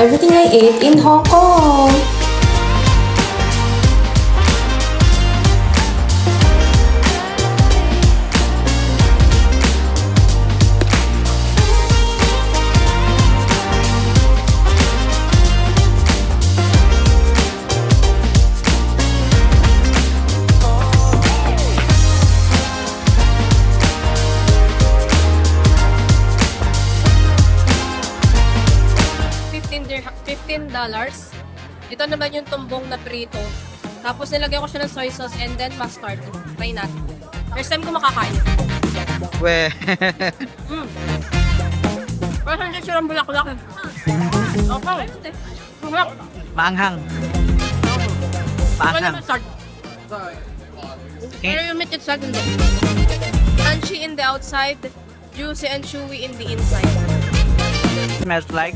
everything I ate in Hong Kong. $15. Ito naman yung tumbong na prito. Tapos nilagyan ko siya ng soy sauce and then mustard. Try natin. First time ko makakain. We. Pero hindi siya ng bulak-bulak. Okay. Bulak. Maanghang. Wala Maanghang. naman salt. Pero yung meat itself hindi. Crunchy in the outside, juicy and chewy in the inside. Smells like